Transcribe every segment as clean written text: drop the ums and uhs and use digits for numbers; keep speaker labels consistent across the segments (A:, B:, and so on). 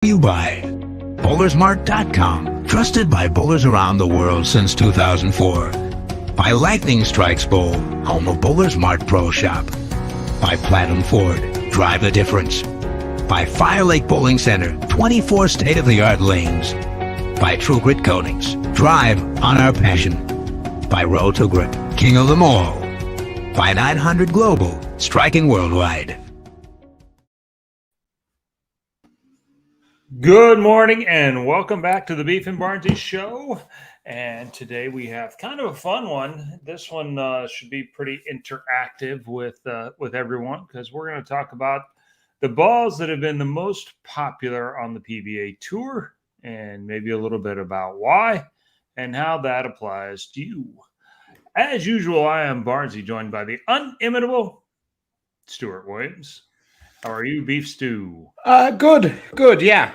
A: You by bowlersmart.com, trusted by bowlers around the world since 2004. By Lightning Strikes Bowl, home of Bowlers Mart Pro Shop. By Platinum Ford, drive the difference. By Fire Lake Bowling Center, 24 state-of-the-art lanes. By True Grit Coatings, drive on our passion. By Road to Grip, king of them all. By 900 Global, striking worldwide.
B: Good morning and welcome back to the Beef and Barnzys show. And today we have kind of a fun one. This one should be pretty interactive with everyone because we're going to talk about the balls that have been the most popular on the PBA Tour and maybe a little bit about why and how that applies to you. As usual, I am Barnzy, joined by the inimitable Stuart Williams. How are you, Beef Stew?
C: Good, yeah.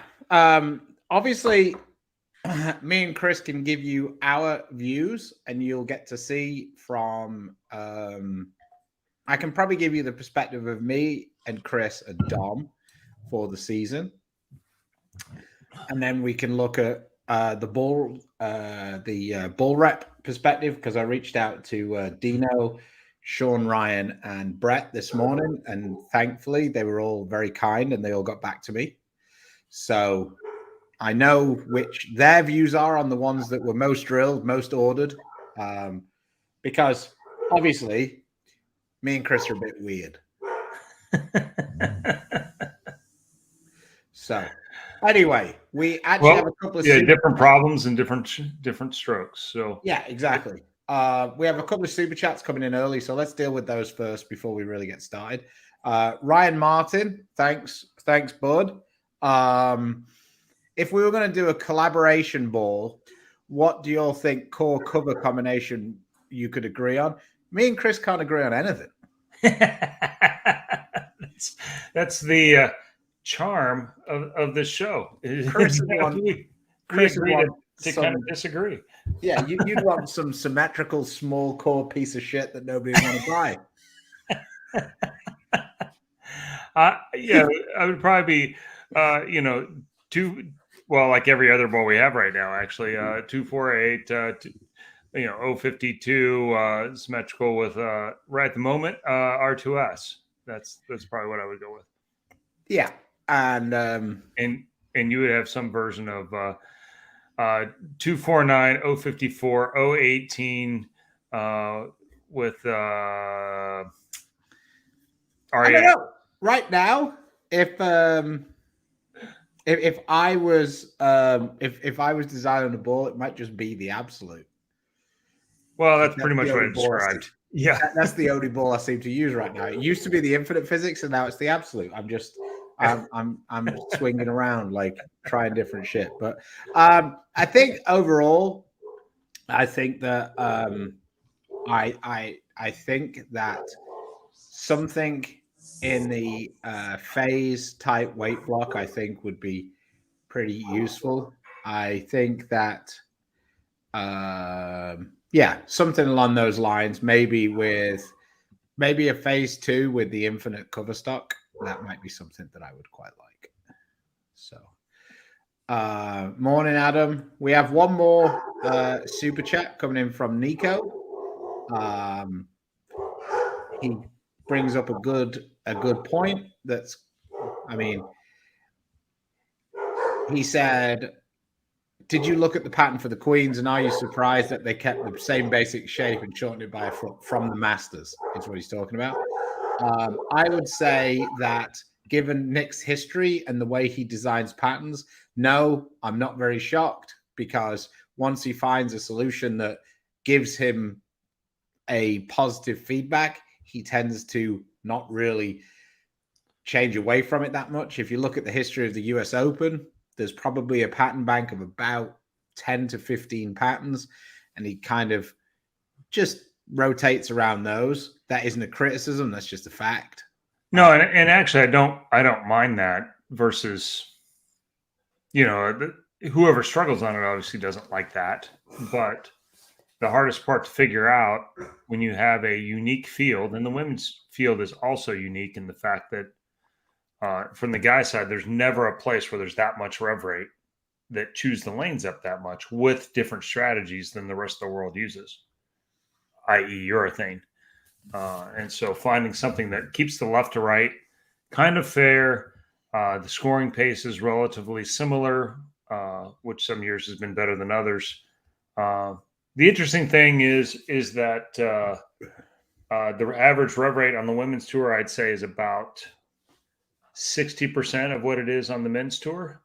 C: Obviously, me and Chris can give you our views, and you'll get to see from. I can probably give you the perspective of me and Chris and Dom for the season, and then we can look at the bull rep perspective because I reached out to Dino, Sean, Ryan, and Brett this morning, and thankfully they were all very kind and they all got back to me. So I know which their views are on the ones that were most drilled, most ordered, because obviously me and Chris are a bit weird. So anyway, we actually have a couple of
B: different problems and different strokes. So
C: yeah, exactly. We have a couple of super chats coming in early, so let's deal with those first before we really get started. Ryan Martin, thanks, bud. If we were going to do a collaboration ball, what do you all think core cover combination you could agree on? Me and Chris can't agree on anything.
B: That's the charm of this show.
C: Chris
B: we agree to kind of disagree.
C: Yeah, you'd want some symmetrical small core piece of shit that nobody would want to
B: buy. Yeah, I would probably be, like every other ball we have right now, actually, 248, 052 symmetrical with right at the moment R2S. That's probably what I would go with.
C: Yeah, and
B: you would have some version of 249, 054, 018 with
C: I don't know. Right now, if I was if I was designing a ball, it might just be the absolute.
B: Well, that's pretty much what I described. Yeah,
C: that's the only ball I seem to use right now. It used to be the infinite physics, and now it's the absolute. I'm swinging around like trying different shit. But I think overall, I think that I think that something in the phase type weight block, I think, would be pretty useful. I think that, something along those lines, maybe a phase 2 with the infinite cover stock. That might be something that I would quite like. So, morning, Adam. We have one more super chat coming in from Nico. He brings up a good point. He said, did you look at the pattern for the Queens and are you surprised that they kept the same basic shape and shortened it by a foot from the Masters? Is what he's talking about. I would say that given Nick's history and the way he designs patterns, no, I'm not very shocked, because once he finds a solution that gives him a positive feedback, he tends to not really change away from it that much. If you look at the history of the US Open, there's probably a pattern bank of about 10 to 15 patterns, and he kind of just rotates around those. That isn't a criticism, that's just a fact.
B: No, and actually I don't mind that versus, whoever struggles on it obviously doesn't like that. But the hardest part to figure out when you have a unique field, and the women's field is also unique in the fact that from the guy side, there's never a place where there's that much rev rate that chews the lanes up that much with different strategies than the rest of the world uses, i.e. urethane. And so finding something that keeps the left to right kind of fair. The scoring pace is relatively similar, which some years has been better than others. The interesting thing is that the average rev rate on the women's tour, I'd say, is about 60% of what it is on the men's tour.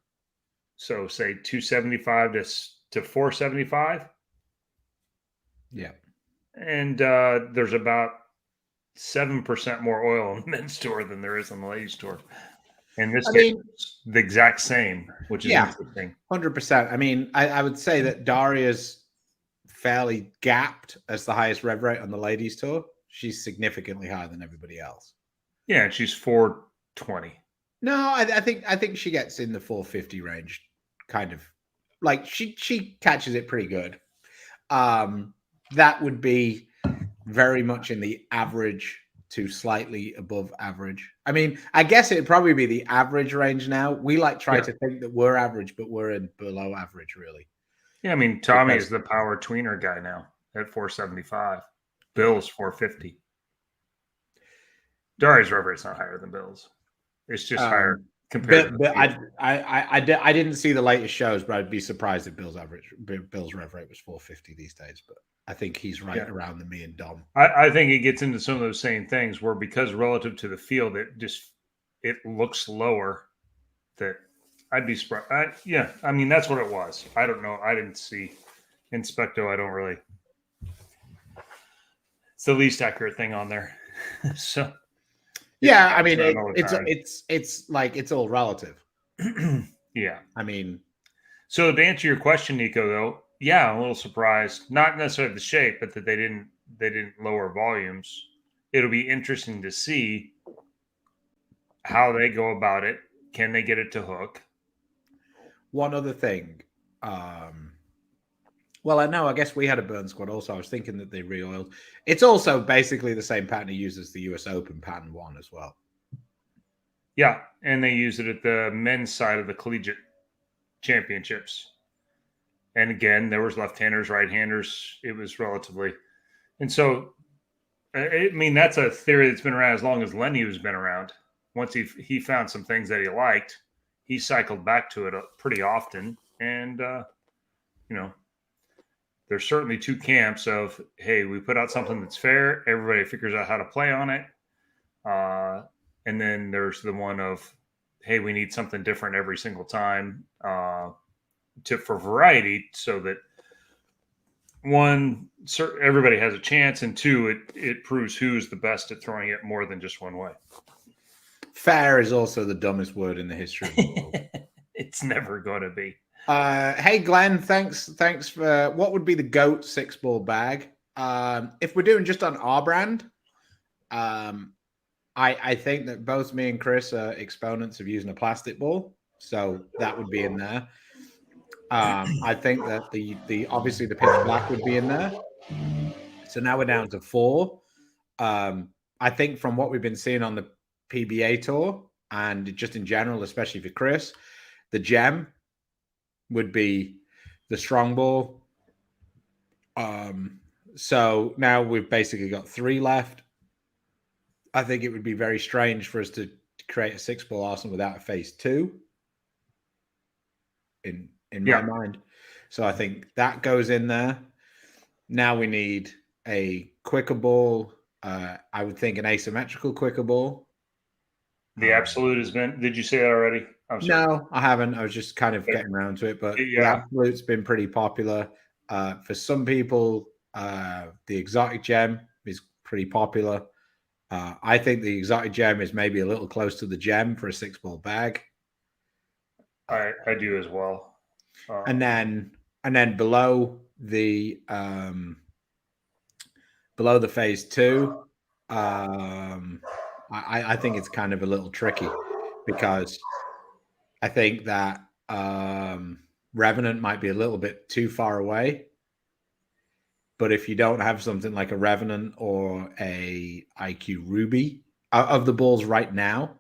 B: So say 275 to 475.
C: Yeah.
B: And there's about 7% more oil on the men's tour than there is on the ladies' tour. In this case, it's the exact same, which is interesting.
C: 100%. I mean, I would say that Daria's fairly gapped as the highest rev rate on the ladies' tour. She's significantly higher than everybody else.
B: Yeah, and she's 420.
C: No, I think she gets in the 450 range, kind of. Like she catches it pretty good. That would be very much in the average to slightly above average. I mean, I guess it'd probably be the average range now. We try to think that we're average, but we're in below average, really.
B: Yeah, I mean, Tommy is the power tweener guy now at 475. Bill's 450. Daria's rev rate's not higher than Bill's. It's just higher compared to
C: I didn't see the latest shows, but I'd be surprised if Bill's rev rate was 450 these days. But I think he's right around the me and Dom.
B: I think it gets into some of those same things where, because relative to the field, it looks lower. That I'd be surprised. Yeah, I mean, that's what it was. I don't know. I didn't see Inspecto. I don't really. It's the least accurate thing on there. So.
C: Yeah, I mean, it's like it's all relative.
B: Yeah,
C: I mean,
B: so to answer your question, Nico, though, yeah, I'm a little surprised. Not necessarily the shape, but that they didn't lower volumes. It'll be interesting to see how they go about it. Can they get it to hook?
C: One other thing. Well, I guess we had a burn squad also. I was thinking that they re-oiled. It's also basically the same pattern he uses the US Open pattern 1 as well.
B: Yeah, and they use it at the men's side of the collegiate championships. And again, there was left-handers, right-handers. It was relatively, and so I mean, that's a theory that's been around as long as Lenny has been around. Once he found some things that he liked, he cycled back to it pretty often. And you know, there's certainly two camps of, hey, we put out something that's fair, everybody figures out how to play on it, and then there's the one of, hey, we need something different every single time for variety, so that one, everybody has a chance, and two, it proves who's the best at throwing it more than just one way.
C: Fair is also the dumbest word in the history of the world.
B: It's never going to be.
C: Hey, Glenn, thanks for what would be the GOAT 6-ball bag. If we're doing just on our brand, I think that both me and Chris are exponents of using a plastic ball, so that would be in there. I think that the obviously the pitch black would be in there. So now we're down to 4. I think from what we've been seeing on the PBA Tour and just in general, especially for Chris, the gem would be the strong ball. So now we've basically got 3 left. I think it would be very strange for us to create a 6-ball Arsenal without a phase 2 in my mind. So I think that goes in there. Now we need a quicker ball. I would think an asymmetrical quicker ball.
B: The Absolute has been. Did you say that already?
C: No, I haven't. I was just kind of getting around to it, but the Absolute's been pretty popular. For some people, the exotic gem is pretty popular. I think the exotic gem is maybe a little close to the gem for a 6-ball bag.
B: I do as well.
C: And then below the phase 2, I think it's kind of a little tricky because I think that Revenant might be a little bit too far away. But if you don't have something like a Revenant or a IQ Ruby of the balls right now,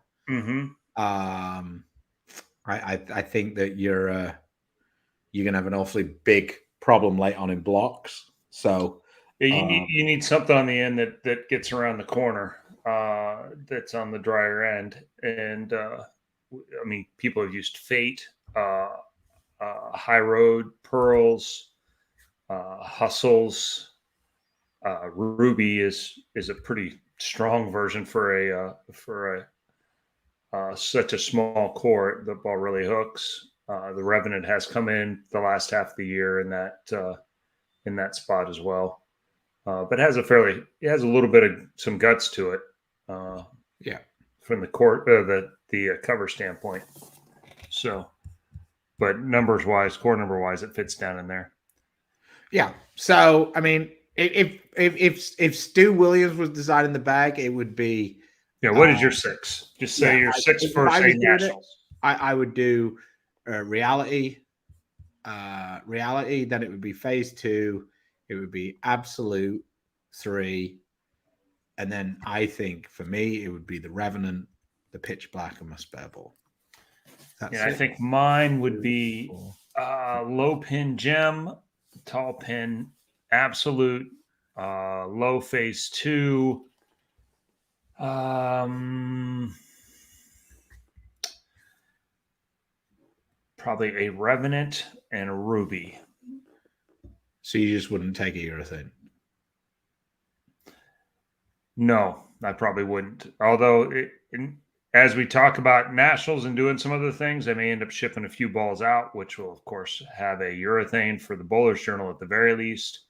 C: I think that you're gonna have an awfully big problem late on in blocks. So
B: Yeah, you need something on the end that gets around the corner, that's on the drier end. And I mean, people have used Fate, High Road, Pearls, Hustles. Ruby is a pretty strong version for a such a small core. The ball really hooks. The Revenant has come in the last half of the year in that spot as well. But it has a little bit of some guts to it.
C: Yeah.
B: From the court, the cover standpoint. So, but core number wise, it fits down in there.
C: Yeah. So, I mean, if Stu Williams was designing the bag, it would be.
B: Yeah. What is your 6? Just say your 6
C: if
B: for
C: I
B: say
C: was doing it,
B: nationals.
C: I would do reality. Reality. Then it would be phase 2. It would be absolute 3. And then I think for me, it would be the Revenant, the Pitch Black, and my Spare Ball.
B: Yeah, I think mine would be low pin gem, tall pin absolute, low phase 2. Probably a Revenant and a Ruby.
C: So you just wouldn't take a urethane?
B: No, I probably wouldn't. Although, as we talk about nationals and doing some other things, I may end up shipping a few balls out, which will, of course, have a urethane for the Bowler's Journal at the very least.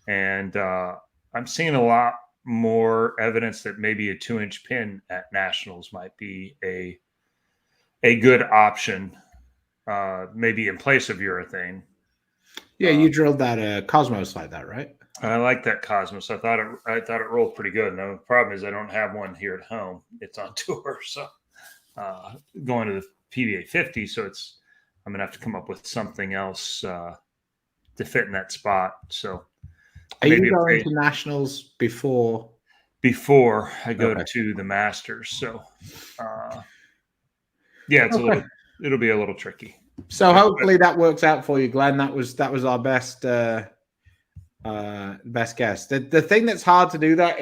B: And I'm seeing a lot more evidence that maybe a 2-inch pin at nationals might be a good option, maybe in place of urethane.
C: Yeah, you drilled that Cosmos like that, right?
B: I like that Cosmos. I thought it rolled pretty good. Now the problem is I don't have one here at home. It's on tour, so going to the PBA 50. So I'm gonna have to come up with something else to fit in that spot. So
C: are you going to nationals before
B: I go to the Masters? So yeah, it'll be a little tricky.
C: So hopefully that works out for you, Glenn. That was our best best guess. The thing that's hard to do that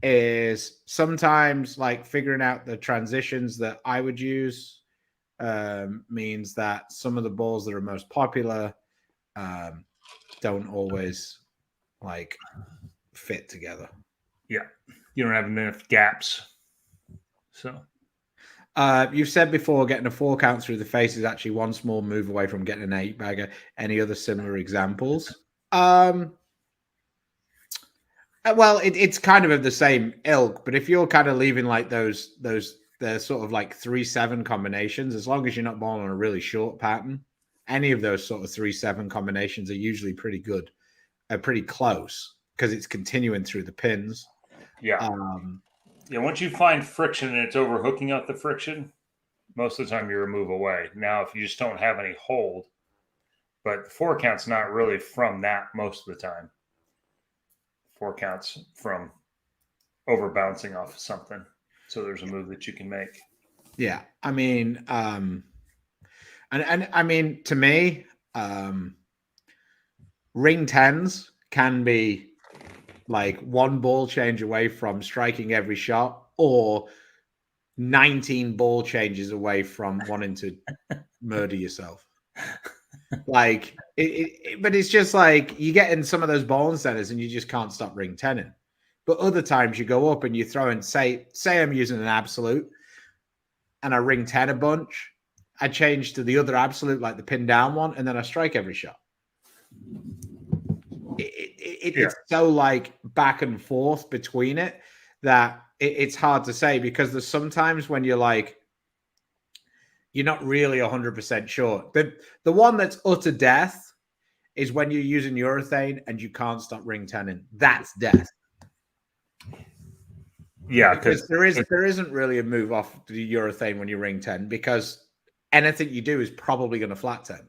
C: is sometimes like figuring out the transitions that I would use means that some of the balls that are most popular don't always like fit together.
B: Yeah, you don't have enough gaps. So
C: you've said before getting a 4 count through the face is actually one small move away from getting an 8 bagger. Any other similar examples? Well, it's kind of the same ilk, but if you're kind of leaving like those they're sort of like 3-7 combinations, as long as you're not balling on a really short pattern, any of those sort of 3-7 combinations are usually pretty good, pretty close because it's continuing through the pins.
B: Yeah. Yeah. Once you find friction and it's overhooking out the friction, most of the time you're a move away. Now, if you just don't have any hold, but the 4 count's not really from that most of the time. 4 counts from over bouncing off of something. So there's a move that you can make.
C: Yeah. I mean, and I mean, to me, ring 10s can be like one ball change away from striking every shot or 19 ball changes away from wanting to murder yourself. Like, but it's just like you get in some of those ball centers and you just can't stop ring 10ing. But other times you go up and you throw in, say I'm using an absolute and I ring 10 a bunch. I change to the other absolute, like the pin down one, and then I strike every shot. It's so like back and forth between it that it's hard to say because there's sometimes when you're like, you're not really 100% sure. The one that's utter death is when you're using urethane and you can't stop ring 10ing. That's death.
B: Yeah,
C: because there isn't really a move off the urethane when you ring 10 because anything you do is probably going to flat 10.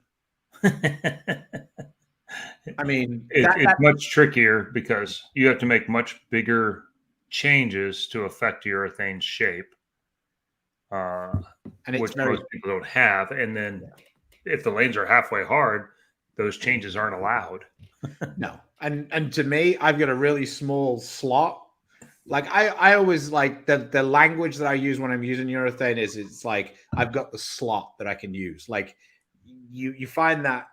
C: I mean,
B: it's much trickier because you have to make much bigger changes to affect urethane's shape.
C: And it's
B: which most people don't have. And then if the lanes are halfway hard, those changes aren't allowed.
C: No. And to me, I've got a really small slot. Like I always like the language that I use when I'm using urethane is it's like I've got the slot that I can use. Like you find that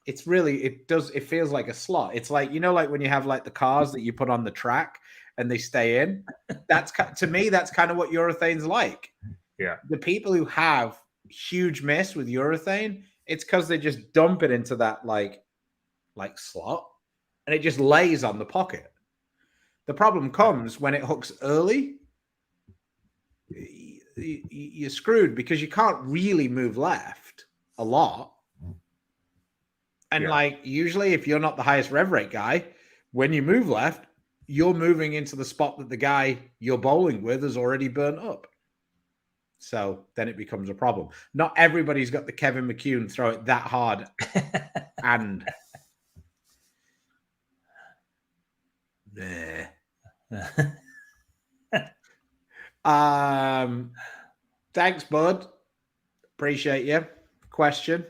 C: it's really it feels like a slot. It's like, you know, like when you have like the cars that you put on the track and they stay in. That's to me, that's kind of what urethane's like.
B: Yeah.
C: The people who have huge miss with urethane, it's because they just dump it into that like slot and it just lays on the pocket. The problem comes when it hooks early. You're screwed because you can't really move left a lot. And like usually if you're not the highest rev rate guy, when you move left, you're moving into the spot that the guy you're bowling with has already burnt up. So then it becomes a problem. Not everybody's got the Kevin McCune throw it that hard. And thanks, bud. Appreciate you. Question.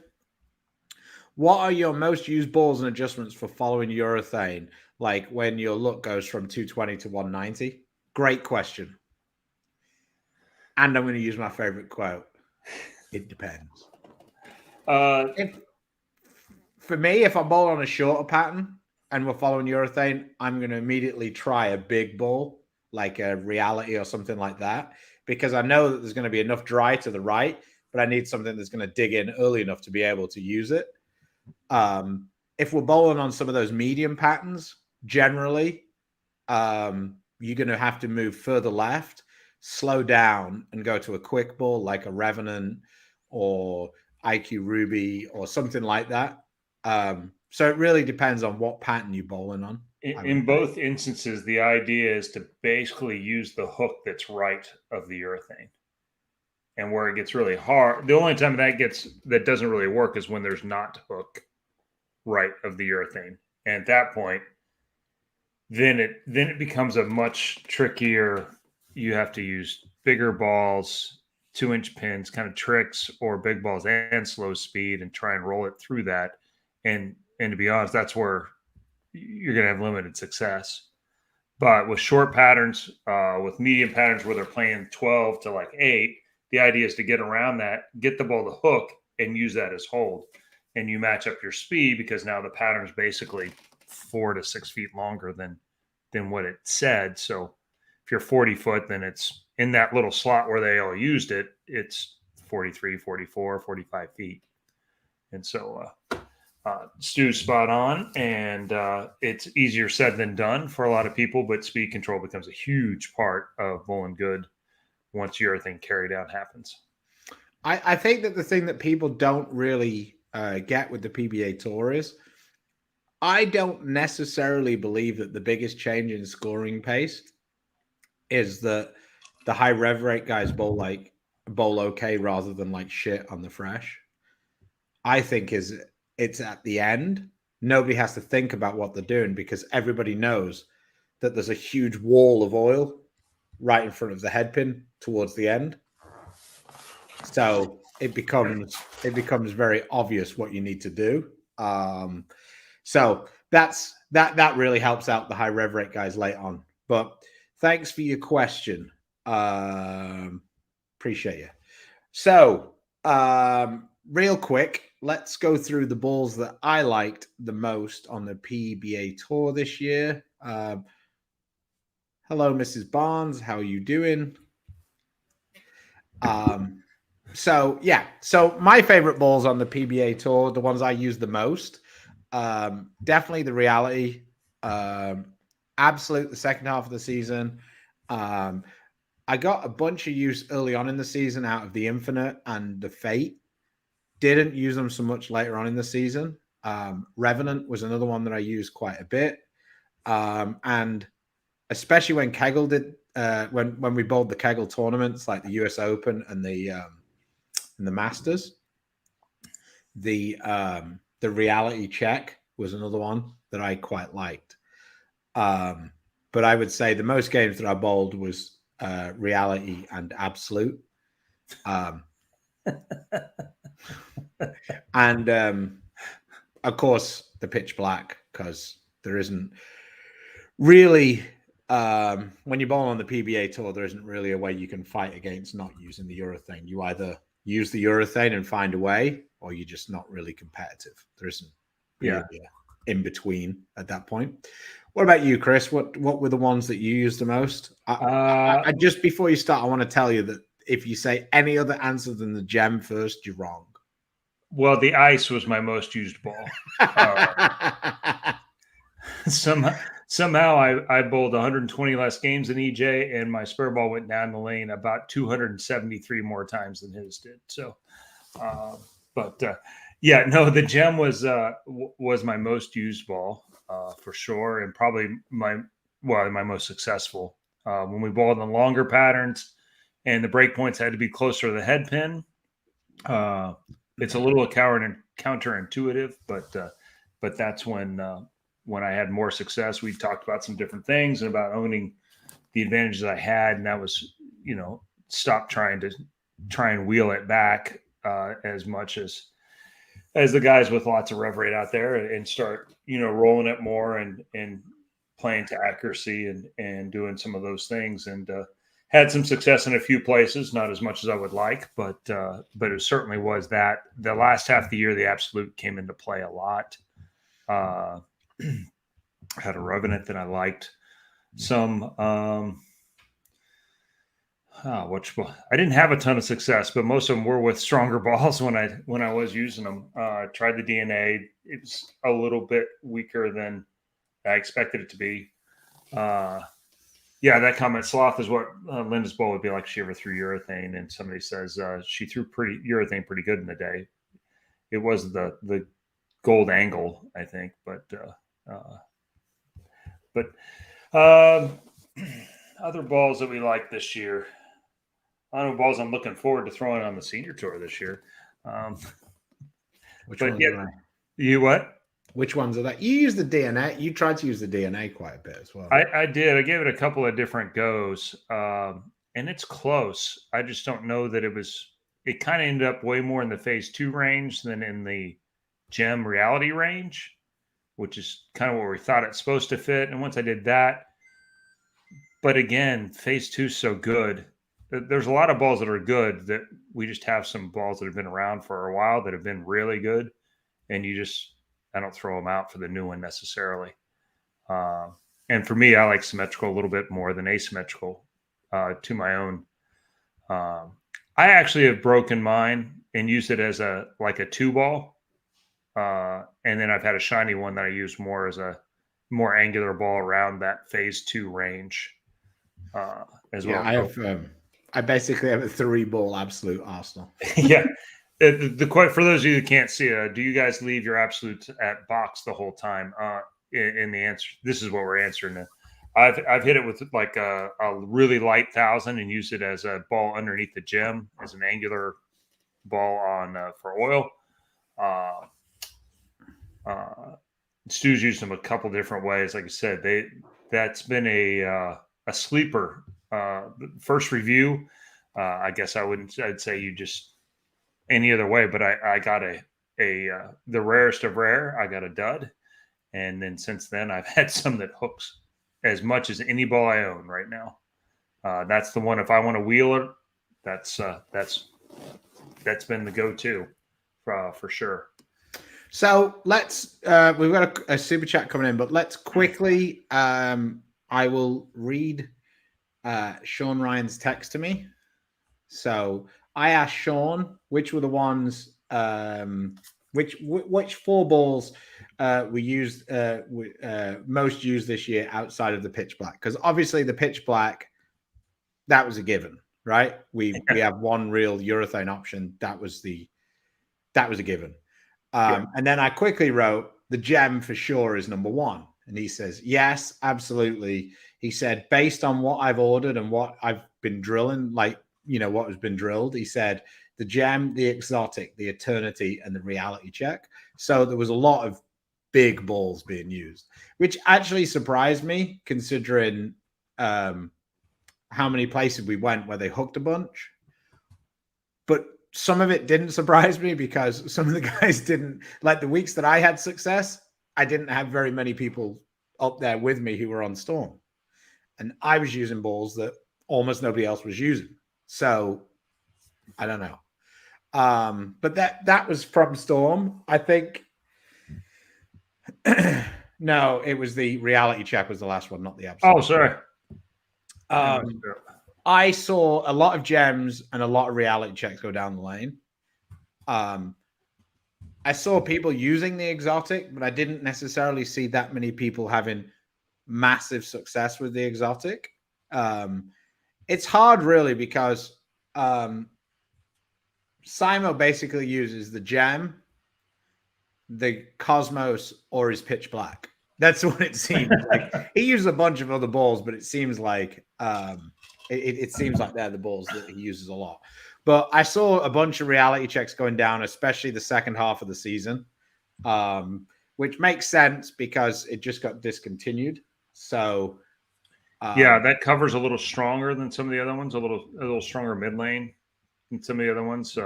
C: What are your most used balls and adjustments for following urethane? Like when your look goes from 220 to 190? Great question. And I'm going to use my favorite quote. It depends. For me, if I bowl on a shorter pattern and we're following urethane, I'm going to immediately try a big ball, like a reality or something like that, because I know that there's going to be enough dry to the right, but I need something that's going to dig in early enough to be able to use it. If we're bowling on some of those medium patterns, generally, you're going to have to move further left, slow down, and go to a quick ball like a Revenant or IQ Ruby or something like that. So it really depends on what pattern you're bowling on.
B: In both instances, the idea is to basically use the hook that's right of the urethane. And where it gets really hard, the only time that doesn't really work is when there's not hook right of the urethane. And at that point, then it becomes a much trickier. You have to use bigger balls, 2-inch pins, kind of tricks, or big balls and slow speed, and try and roll it through that. And to be honest, that's where you're going to have limited success. But with short patterns, with medium patterns where they're playing 12 to like 8, the idea is to get around that, get the ball to hook, and use that as hold. And you match up your speed because now the pattern is basically 4 to 6 feet longer than what it said. So if you're 40 foot, then it's in that little slot where they all used it. It's 43, 44, 45 feet. And so Stu's spot on, and it's easier said than done for a lot of people, but speed control becomes a huge part of bowling good once urethane carry down happens.
C: I think that the thing that people don't really get with the PBA Tour is I don't necessarily believe that the biggest change in scoring pace is that the high rev rate guys bowl okay rather than like shit on the fresh. I think it's at the end. Nobody has to think about what they're doing because everybody knows that there's a huge wall of oil right in front of the head pin towards the end. So it becomes very obvious what you need to do. So that really helps out the high rev rate guys late on. But thanks for your question. Appreciate you. So real quick, let's go through the balls that I liked the most on the PBA Tour this year. Hello, Mrs. Barnes. How are you doing? So my favorite balls on the PBA Tour, the ones I use the most, definitely the Reality, Absolute the second half of the season. I got a bunch of use early on in the season out of the Infinite and the Fate. Didn't use them so much later on in the season. Revenant was another one that I used quite a bit. And especially when Kegel did, when we bowled the Kegel tournaments like the US Open and the Masters, the Reality Check was another one that I quite liked. But I would say the most games that I bowled was Reality and Absolute. And of course, the pitch black, because there isn't really, when you bowl on the PBA Tour, there isn't really a way you can fight against not using the urethane. You either use the urethane and find a way, or you're just not really competitive. There isn't really in between at that point. What about you, Chris? What were the ones that you used the most? I just before you start, I want to tell you that if you say any other answer than the gem first, you're wrong.
B: Well, the ice was my most used ball. Somehow I bowled 120 less games than EJ, and my spur ball went down the lane about 273 more times than his did. So, yeah, no, the gem was my most used ball for sure, and probably my most successful. When we bowled in longer patterns, and the break points had to be closer to the head pin. It's a little counterintuitive, but that's when I had more success. We talked about some different things and about owning the advantages I had, and that was, stop trying and wheel it back as much as the guys with lots of rev rate out there, and start rolling it more and playing to accuracy and doing some of those things, and had some success in a few places, not as much as I would like, but it certainly was that the last half of the year, the absolute came into play a lot. Had a Revenant that I liked. Some, which I didn't have a ton of success, but most of them were with stronger balls when I was using them. Tried the DNA. It was a little bit weaker than I expected it to be. Yeah, that comment, sloth is what Linda's ball would be like if she ever threw urethane, and somebody says she threw urethane pretty good in the day. It was the gold angle, I think, but other balls that we like this year. I don't know balls I'm looking forward to throwing on the senior tour this year.
C: Which ones are they?
B: You what?
C: Which ones are that? You use the DNA. You tried to use the DNA quite a bit as well.
B: I did. I gave it a couple of different goes, and it's close. I just don't know that it was. It kind of ended up way more in the phase 2 range than in the gem reality range, which is kind of where we thought it's supposed to fit. And once I did that, but again, phase 2 is so good. There's a lot of balls that are good that we just have some balls that have been around for a while that have been really good, and I don't throw them out for the new one necessarily. And for me, I like symmetrical a little bit more than asymmetrical to my own. I actually have broken mine and used it as a 2 ball. And then I've had a shiny one that I use more as a more angular ball around that phase 2 range as well.
C: I basically have a 3 ball absolute Arsenal.
B: Yeah. For those of you who can't see it, do you guys leave your absolutes at box the whole time? In the answer, this is what we're answering. I've hit it with like a really light 1000 and used it as a ball underneath the gem as an angular ball on for oil. Stu's used them a couple different ways. Like I said, that's been a sleeper. First review, I guess I'd say you just any other way, but I got the rarest of rare. I got a dud, and then since then I've had some that hooks as much as any ball I own right now. That's the one. If I want to wheel it, that's been the go-to for sure.
C: So let's we've got a super chat coming in, but let's quickly I will read Sean Ryan's text to me. So I asked Sean which were the ones which 4 balls we used most used this year outside of the pitch black, because obviously the pitch black, that was a given, right? We have one real urethane option. That was a given. And then I quickly wrote the gem for sure is number 1. And he says, yes, absolutely. He said, based on what I've ordered and what I've been drilling, what has been drilled, he said, the gem, the exotic, the eternity, and the reality check. So there was a lot of big balls being used, which actually surprised me considering how many places we went where they hooked a bunch. but some of it didn't surprise me because some of the guys didn't, like the weeks that I had success, I didn't have very many people up there with me who were on Storm. And I was using balls that almost nobody else was using. So I don't know. But that was from Storm. I think no, it was the reality check was the last one, not the absolute.
B: Oh, sorry.
C: I saw a lot of gems and a lot of reality checks go down the lane. I saw people using the exotic, but I didn't necessarily see that many people having massive success with the exotic. It's hard, really, because Simo basically uses the gem, the Cosmos, or his pitch black. That's what it seems like. He uses a bunch of other balls, but it seems like it seems like they're the balls that he uses a lot. But I saw a bunch of reality checks going down, especially the second half of the season, which makes sense because it just got discontinued. So
B: yeah, that cover's a little stronger than some of the other ones, a little stronger mid lane than some of the other ones.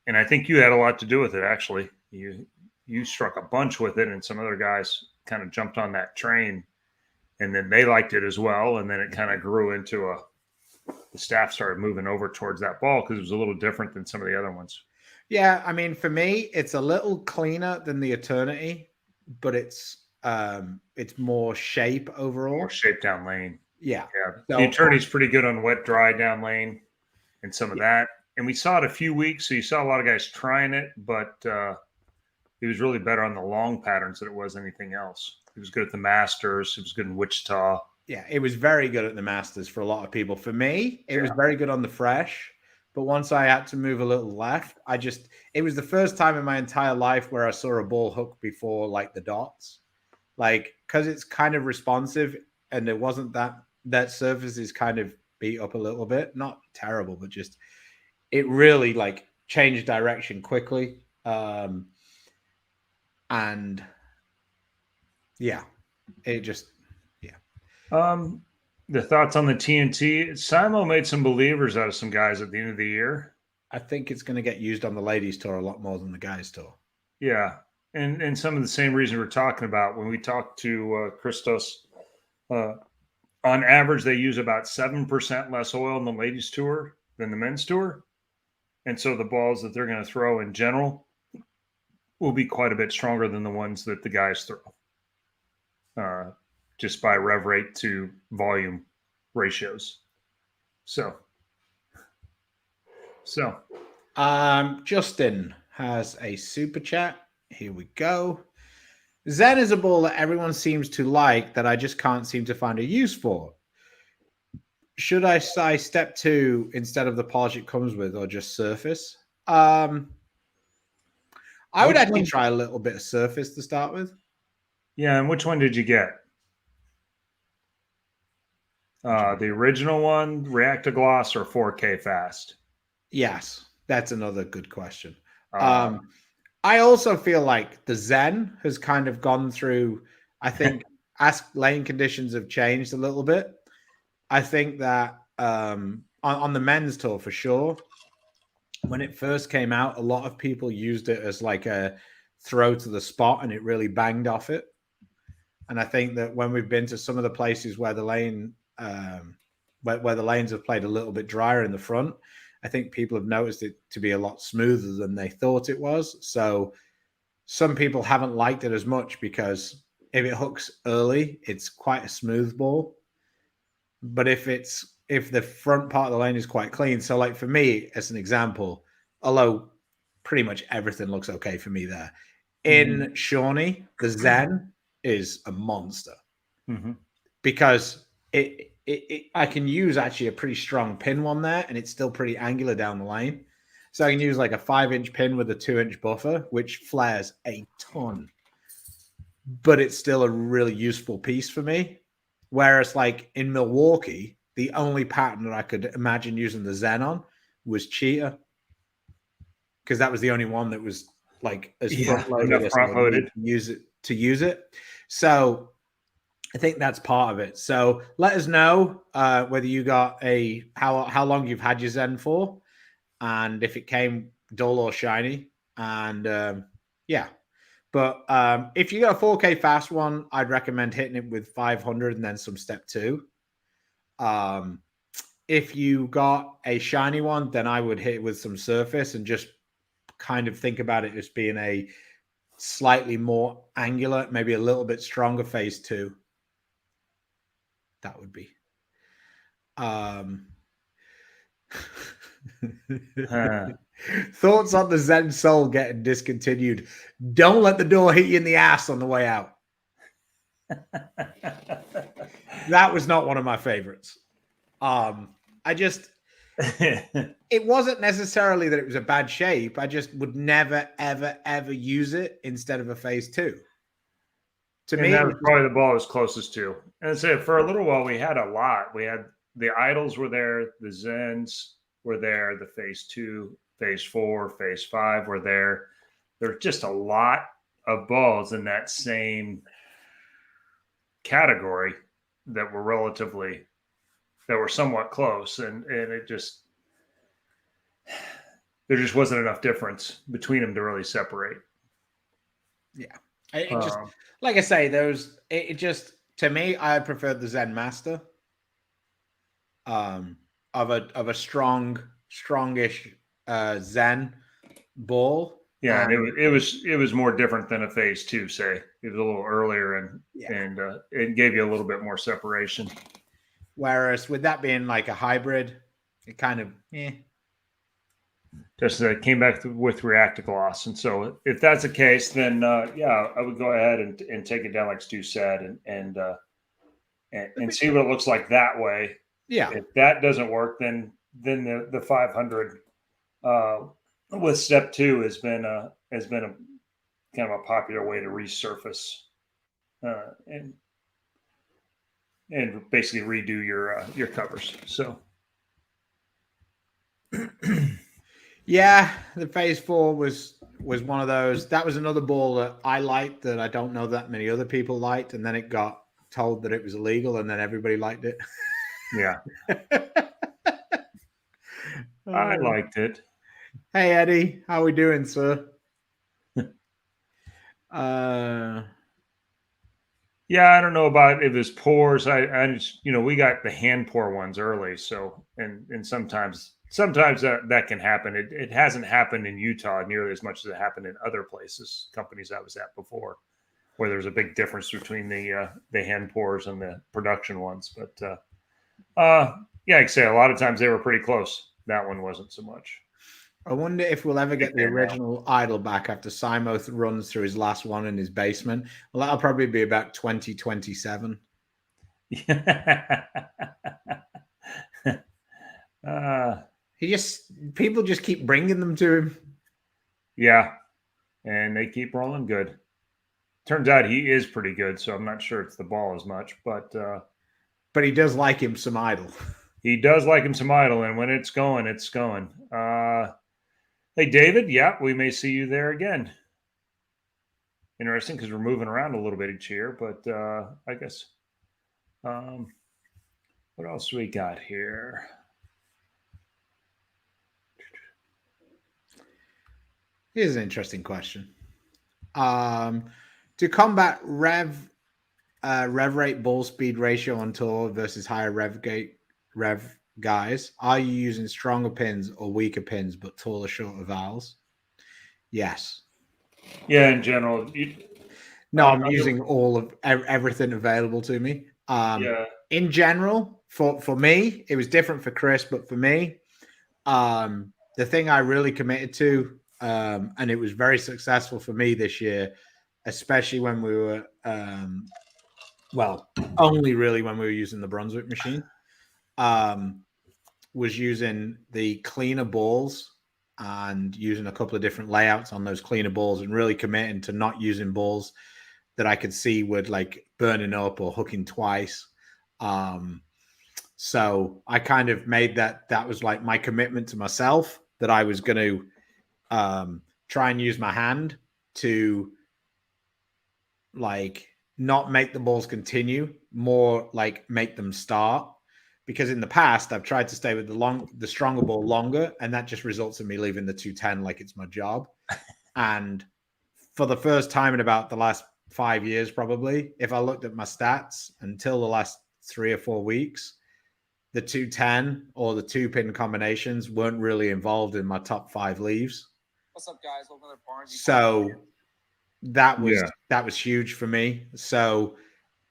B: And I think you had a lot to do with it, actually. You struck a bunch with it, and some other guys kind of jumped on that train, and then they liked it as well. And then it kind of grew into the staff started moving over towards that ball because it was a little different than some of the other ones.
C: Yeah, I mean, for me, it's a little cleaner than the Eternity, but it's more shape overall.
B: More shape down lane.
C: Yeah.
B: So, the Eternity's pretty good on wet, dry down lane and some of that. And we saw it a few weeks, so you saw a lot of guys trying it, but it was really better on the long patterns than it was anything else. It was good at the Masters. It was good in Wichita.
C: Yeah, it was very good at the Masters for a lot of people. For me, it was very good on the fresh. But once I had to move a little left, it was the first time in my entire life where I saw a ball hook before like the dots. Like, because it's kind of responsive and it wasn't that surface is kind of beat up a little bit. Not terrible, but just it really like changed direction quickly. And yeah, it just,
B: the thoughts on the TNT. Simo made some believers out of some guys at the end of the year.
C: I think it's going to get used on the ladies tour a lot more than the guys tour.
B: Yeah. And some of the same reason we're talking about when we talked to Christos, on average, they use about 7% less oil in the ladies tour than the men's tour. And so the balls that they're going to throw in general will be quite a bit stronger than the ones that the guys throw, just by rev rate to volume ratios. So
C: Justin has a super chat. Here we go. Zen is a ball that everyone seems to like that I just can't seem to find a use for. Should I say step 2 instead of the polish it comes with, or just surface? I would actually try a little bit of surface to start with.
B: Yeah, and which one did you get? The original one, React to Gloss, or 4K Fast?
C: Yes, that's another good question. I also feel like the Zen has kind of gone through, I think, as lane conditions have changed a little bit. I think that on the men's tour, for sure, when it first came out, a lot of people used it as like a throw to the spot, and it really banged off it. And I think that when we've been to some of the places where the lane, where the lanes have played a little bit drier in the front, I think people have noticed it to be a lot smoother than they thought it was. So some people haven't liked it as much because if it hooks early, it's quite a smooth ball. But if the front part of the lane is quite clean, so like for me, as an example, although pretty much everything looks okay for me there, in Shawnee, the Zen is a monster because I can use actually a pretty strong pin one there, and it's still pretty angular down the lane. So I can use like a 5-inch pin with a 2-inch buffer, which flares a ton, but it's still a really useful piece for me. Whereas like in Milwaukee, the only pattern that I could imagine using the Zen on was Cheetah, because that was the only one that was like as front-loaded as I needed to use it. So I think that's part of it. So let us know whether you got how long you've had your Zen for. and if it came dull or shiny, and yeah. But if you got a 4K fast one, I'd recommend hitting it with 500 and then some step 2. If you got a shiny one, then I would hit it with some surface and just kind of think about it as being a slightly more angular, maybe a little bit stronger phase 2. That would be. Thoughts on the Zen Soul getting discontinued? Don't let the door hit you in the ass on the way out. That was not one of my favorites. It wasn't necessarily that it was a bad shape. I just would never, ever, ever use it instead of a phase 2. To me,
B: that was probably the ball I was closest to. And so for a little while, we had a lot. We had the idols were there, the Zens were there, the phase 2, phase 4, phase 5 were there. There's just a lot of balls in that same category that were somewhat close, and it just there just wasn't enough difference between them to really separate.
C: Yeah, it just like I say, it just to me, I preferred the Zen Master of a strongish Zen ball.
B: Yeah, and it was more different than a phase 2. Say it was a little earlier, and it gave you a little bit more separation.
C: Whereas with that being like a hybrid, it kind of
B: just came back with react gloss. And so if that's the case, then I would go ahead and take it down like Stu said, and see what it looks like that way.
C: Yeah.
B: If that doesn't work, then the 500 with step 2 has been a kind of a popular way to resurface and basically redo your covers. So
C: yeah, the phase 4 was one of those. That was another ball that I liked that I don't know that many other people liked, and then it got told that it was illegal, and then everybody liked it.
B: Yeah. I liked it.
C: Hey Eddie, how we doing, sir?
B: Yeah, I don't know about if it's pores. I just, we got the hand pour ones early, so and sometimes that can happen. It hasn't happened in Utah nearly as much as it happened in other places, companies I was at before, where there's a big difference between the hand pours and the production ones. But like I say, a lot of times they were pretty close. That one wasn't so much.
C: I wonder if we'll ever get the original idol back after Simo runs through his last one in his basement. Well, that'll probably be about 2027. People just keep bringing them to him.
B: Yeah, and they keep rolling good. Turns out he is pretty good, so I'm not sure it's the ball as much, but
C: he does like him some idol.
B: He does like him some idol, and when it's going, it's going. Hey, David, we may see you there again. Interesting, because we're moving around a little bit each year, but I guess what else do we got here?
C: Here's an interesting question. To combat rev rate ball speed ratio on tour versus higher rev guys, are you using stronger pins or weaker pins but taller, shorter valves? Yes.
B: Yeah, in general.
C: I'm using all of everything available to me. In general, for me, it was different for Chris, but for me, the thing I really committed to, and it was very successful for me this year, especially when we were, only really when we were using the Brunswick machine, was using the cleaner balls and using a couple of different layouts on those cleaner balls and really committing to not using balls that I could see would like burning up or hooking twice. So I kind of made that was like my commitment to myself, that I was going to try and use my hand to like not make the balls continue, more like make them start. because in the past I've tried to stay with the stronger ball longer, and that just results in me leaving the 210 like it's my job. And for the first time in about the last 5 years, probably, if I looked at my stats until the last 3 or 4 weeks, the 210 or the 2-pin combinations weren't really involved in my top 5 leaves.
D: What's up, guys? Welcome to Barnzy.
C: So that was huge for me. So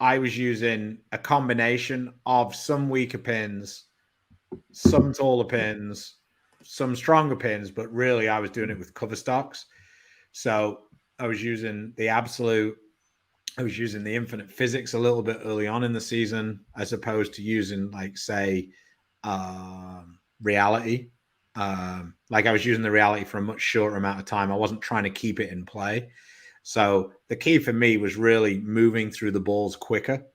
C: I was using a combination of some weaker pins, some taller pins, some stronger pins, but really I was doing it with cover stocks. So I was using the absolute, I was using the infinite physics a little bit early on in the season, as opposed to using, like, say, reality. Like, I was using the reality for a much shorter amount of time. I wasn't trying to keep it in play. So the key for me was really moving through the balls quicker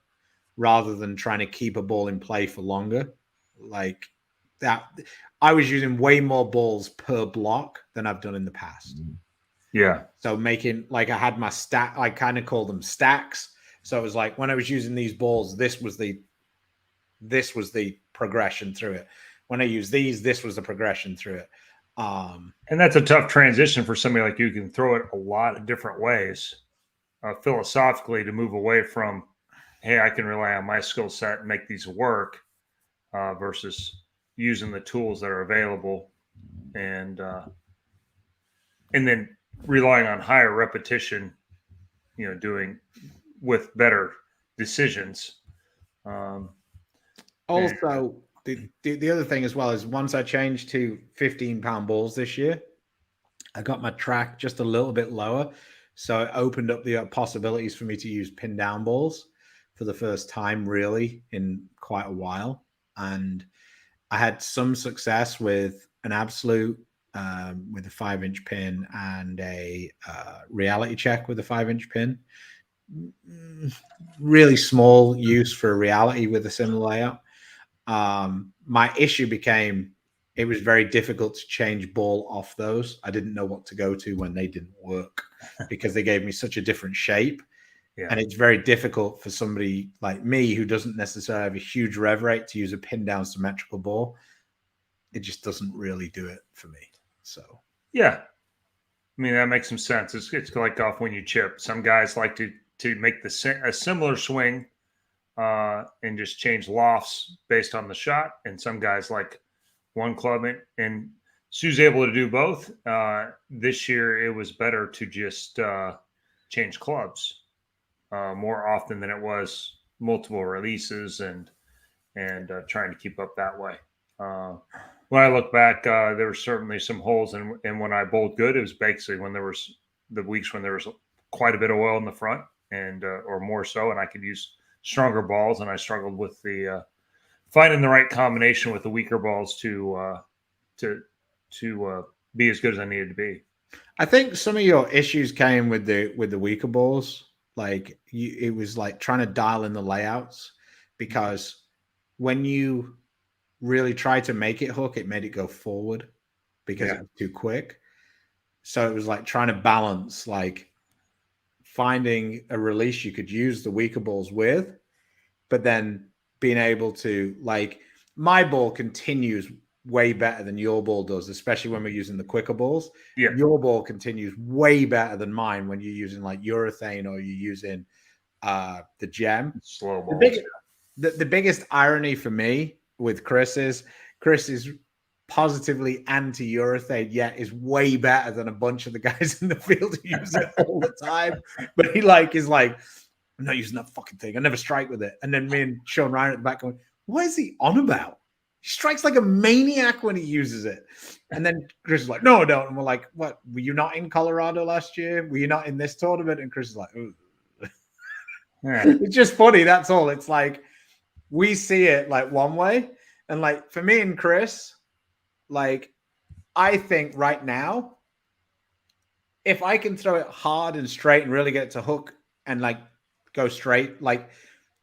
C: rather than trying to keep a ball in play for longer. Like that, I was using way more balls per block than I've done in the past.
B: Yeah.
C: So making, like, I had my stack, I kind of call them stacks. So it was like when I was using these balls, this was the progression through it. When I use these, this was the progression through it.
B: And that's a tough transition for somebody like you. Can throw it a lot of different ways, philosophically, to move away from, hey, I can rely on my skill set and make these work, versus using the tools that are available, and then relying on higher repetition, doing with better decisions.
C: Also, the other thing as well is once I changed to 15-pound balls this year, I got my track just a little bit lower. So it opened up the possibilities for me to use pin down balls for the first time, really, in quite a while. And I had some success with an absolute, with a 5-inch pin, and a reality check with a 5-inch pin. Really small use for a reality with a similar layout. My issue became it was very difficult to change ball off those. I didn't know what to go to when they didn't work because they gave me such a different shape.
B: Yeah.
C: And it's very difficult for somebody like me who doesn't necessarily have a huge rev rate to use a pin down symmetrical ball. It just doesn't really do it for me. So
B: yeah, I mean, that makes some sense. It's like golf when you chip. Some guys like to make a similar swing, and just change lofts based on the shot. And some guys like one club, and Sue's able to do both. This year, it was better to just change clubs more often than it was multiple releases and trying to keep up that way. When I look back, there were certainly some holes, and when I bowled good, it was basically when there was the weeks when there was quite a bit of oil in the front, and or more so, and I could use stronger balls, and I struggled with the finding the right combination with the weaker balls to be as good as I needed to be.
C: I think some of your issues came with the weaker balls. Like it was like trying to dial in the layouts, because when you really tried to make it hook, it made it go forward because it was too quick. So it was like trying to balance, like finding a release you could use the weaker balls with, but then being able to, like, my ball continues way better than your ball does, especially when we're using the quicker balls.
B: Yeah.
C: Your ball continues way better than mine when you're using like urethane or you're using the gem.
B: Slow balls.
C: The biggest irony for me with Chris is positively anti-urethane, yet is way better than a bunch of the guys in the field who use it all the time. But he is like, I'm not using that fucking thing. I never strike with it. And then me and Sean Ryan at the back going, what is he on about? He strikes like a maniac when he uses it. And then Chris is like, no, I don't. And we're like, what? Were you not in Colorado last year? Were you not in this tournament? And Chris is like, ooh.
B: Yeah.
C: It's just funny. That's all. It's like, we see it like one way. And like for me and Chris, like, I think right now, if I can throw it hard and straight and really get it to hook and like go straight, like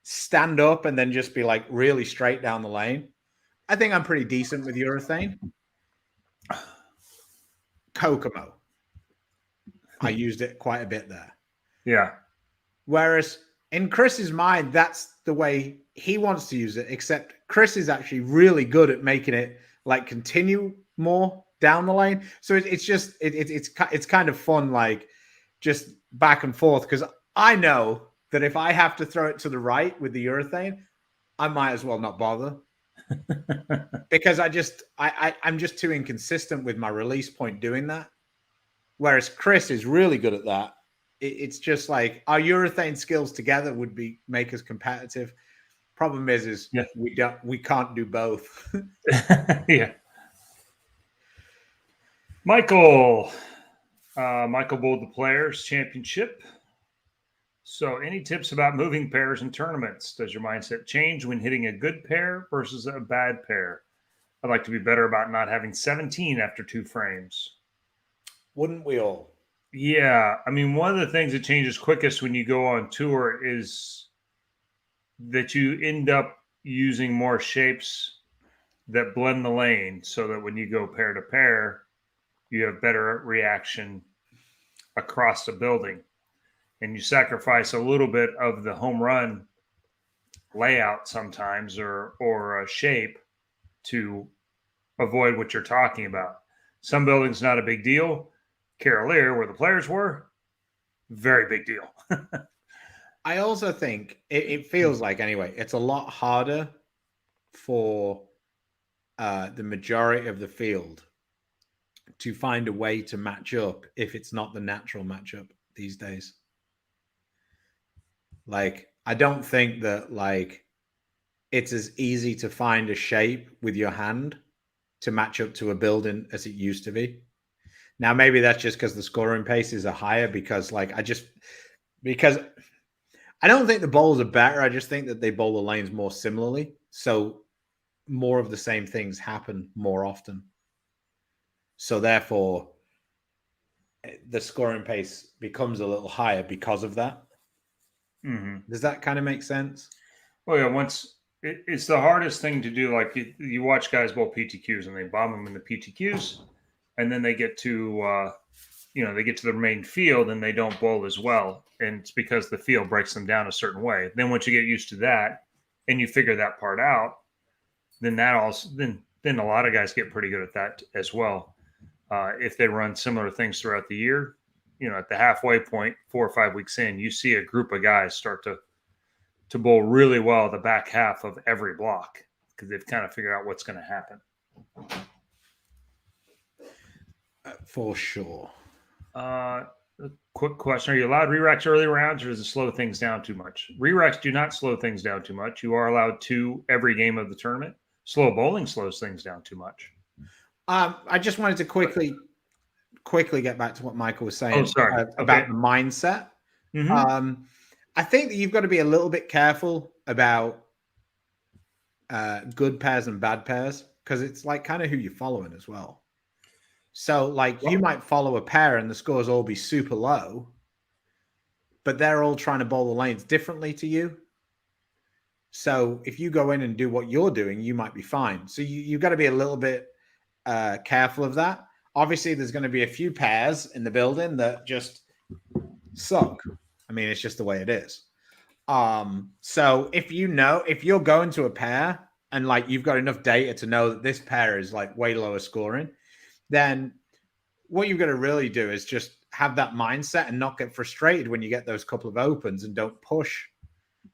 C: stand up and then just be like really straight down the lane, I think I'm pretty decent with urethane. Kokomo, I used it quite a bit there.
B: Yeah.
C: Whereas in Chris's mind, that's the way he wants to use it, except Chris is actually really good at making it like continue more down the lane. So it's kind of fun, like just back and forth, because I know that if I have to throw it to the right with the urethane, I might as well not bother. Because I'm just too inconsistent with my release point doing that. Whereas Chris is really good at that. It's just like our urethane skills together would make us competitive. Problem is
B: Yeah.
C: we can't do both.
B: Yeah. Michael bowled the Players Championship. So, any tips about moving pairs in tournaments? Does your mindset change when hitting a good pair versus a bad pair? I'd like to be better about not having 17 after 2 frames.
C: Wouldn't we all?
B: Yeah. I mean, one of the things that changes quickest when you go on tour is that you end up using more shapes that blend the lane so that when you go pair to pair, you have better reaction across the building. And you sacrifice a little bit of the home run layout sometimes or a shape to avoid what you're talking about. Some buildings, not a big deal. Carolier, where the Players were, very big deal.
C: I also think it feels like, anyway, it's a lot harder for the majority of the field to find a way to match up if it's not the natural matchup these days. Like, I don't think that like it's as easy to find a shape with your hand to match up to a building as it used to be. Now, maybe that's just because the scoring paces are higher because I don't think the bowls are better. I just think that they bowl the lanes more similarly. So more of the same things happen more often. So therefore, the scoring pace becomes a little higher because of that.
B: Mm-hmm.
C: Does that kind of make sense?
B: Oh, yeah. It's the hardest thing to do. Like you watch guys bowl PTQs and they bomb them in the PTQs, and then they get to they get to the main field and they don't bowl as well, and it's because the field breaks them down a certain way. Then once you get used to that and you figure that part out, then then a lot of guys get pretty good at that as well. If they run similar things throughout the year, at the halfway point, 4 or 5 weeks in, you see a group of guys start to bowl really well the back half of every block because they've kind of figured out what's going to happen.
C: For sure.
B: A quick question. Are you allowed re-racks early rounds or does it slow things down too much? Re-racks do not slow things down too much. You are allowed 2 every game of the tournament. Slow bowling slows things down too much.
C: I just wanted to quickly get back to what Michael was saying
B: The
C: about mindset.
B: Mm-hmm.
C: I think that you've got to be a little bit careful about good pairs and bad pairs because it's like kind of who you're following as well. So like you might follow a pair and the scores all be super low, but they're all trying to bowl the lanes differently to you. So if you go in and do what you're doing, you might be fine. So you've got to be a little bit careful of that. Obviously, there's going to be a few pairs in the building that just suck. I mean, it's just the way it is. So if you're going to a pair and like you've got enough data to know that this pair is like way lower scoring, then what you've got to really do is just have that mindset and not get frustrated when you get those couple of opens and don't push.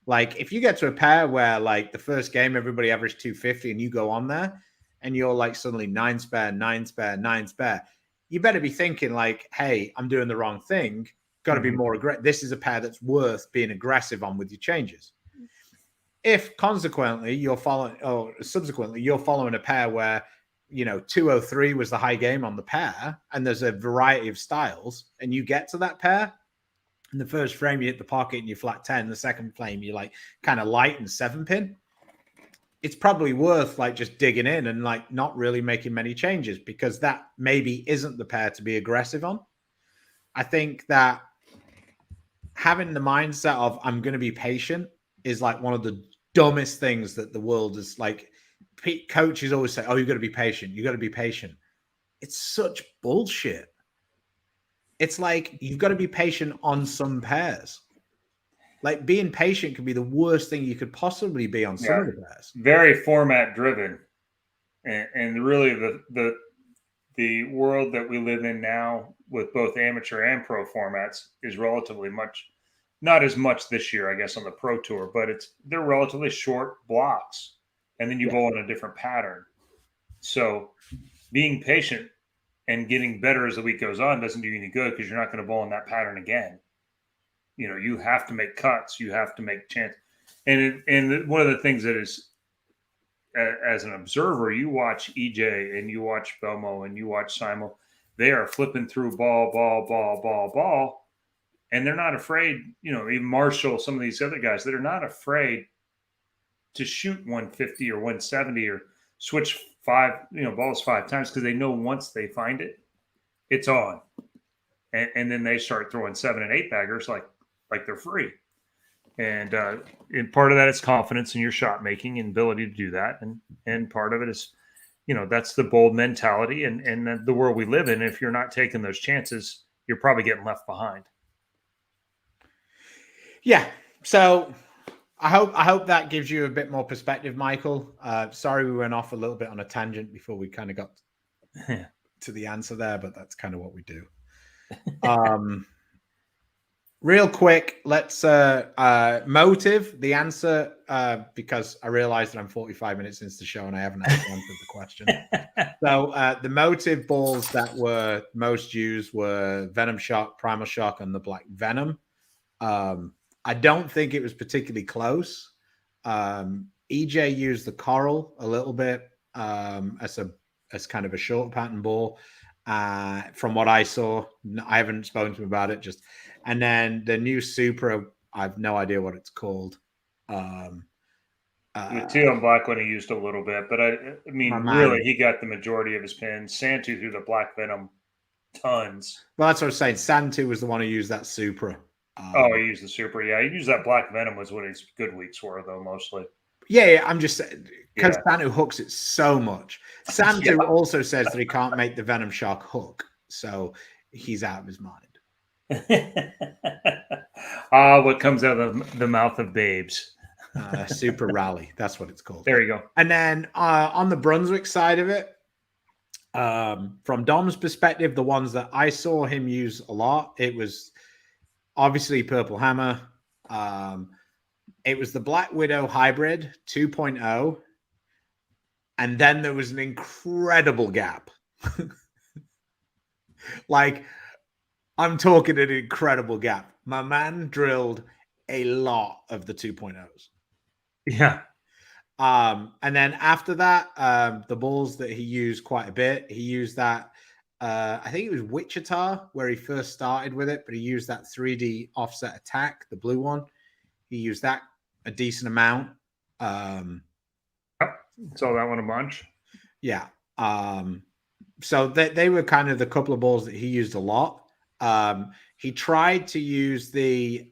C: Like if you get to a pair where like the first game everybody averaged 250 and you go on there and you're like suddenly 9 spare, 9 spare, 9 spare, you better be thinking like, hey, I'm doing the wrong thing. Got to be more aggressive. This is a pair that's worth being aggressive on with your changes. If consequently you're following a pair where 203 was the high game on the pair and there's a variety of styles and you get to that pair, in the first frame you hit the pocket and you flat 10, the second frame you like kind of light and 7-pin, it's probably worth like just digging in and like not really making many changes because that maybe isn't the pair to be aggressive on. I think that having the mindset of I'm going to be patient is like one of the dumbest things that the world is like. Coaches always say, oh, you got to be patient. You got to be patient. It's such bullshit. It's like you've got to be patient on some pairs. Like being patient can be the worst thing you could possibly be on some of the pairs.
B: Very format driven, and really the world that we live in now with both amateur and pro formats is relatively not as much this year, I guess, on the pro tour, but they're relatively short blocks, and then you bowl in a different pattern. So being patient and getting better as the week goes on doesn't do you any good because you're not going to bowl in that pattern again. You have to make cuts, you have to make chance, and one of the things that is, as an observer, you watch EJ and you watch Belmo and you watch Simo, they are flipping through ball, and they're not afraid. Even Marshall, some of these other guys that are not afraid to shoot 150 or 170 or switch balls 5 times because they know once they find it, it's on, and then they start throwing 7 and 8 baggers like they're free. And part of that is confidence in your shot making and ability to do that. And part of it is, that's the bold mentality and the world we live in. If you're not taking those chances, you're probably getting left behind.
C: Yeah. So I hope that gives you a bit more perspective, Michael. Sorry we went off a little bit on a tangent before we kind of got to the answer there, but that's kind of what we do. Real quick, let's motive the answer because I realized that I'm 45 minutes into the show and I haven't actually answered the question. So the motive balls that were most used were Venom Shock, Primal Shock, and the Black Venom. I don't think it was particularly close. EJ used the Coral a little bit as kind of a short pattern ball. From what I saw, I haven't spoken to him about it. And then the new Supra, I have no idea what it's called.
B: The teal and black one he used a little bit, but I mean, really, he got the majority of his pins. Santu threw the Black Venom tons.
C: Well, that's what I was saying. Santu was the one who used that Supra.
B: He used the Supra. Yeah, he used that Black Venom was what his good weeks were, though, mostly.
C: Yeah, I'm just saying, because Santu hooks it so much. Santu also says that he can't make the Venom Shock hook, so he's out of his mind.
B: What comes out of the mouth of babes.
C: Super Rally, that's what it's called.
B: There you go.
C: And then on the Brunswick side of it, from Dom's perspective, the ones that I saw him use a lot, it was obviously Purple Hammer. It was the Black Widow Hybrid 2.0. And then there was an incredible gap. Like, I'm talking an incredible gap. My man drilled a lot of the 2.0s.
B: Yeah.
C: And then after that, the balls that he used quite a bit, he used that, I think it was Wichita where he first started with it, but he used that 3D offset attack, the blue one. He used that a decent amount.
B: Saw that one a bunch.
C: Yeah. So they were kind of the couple of balls that he used a lot. He tried to use the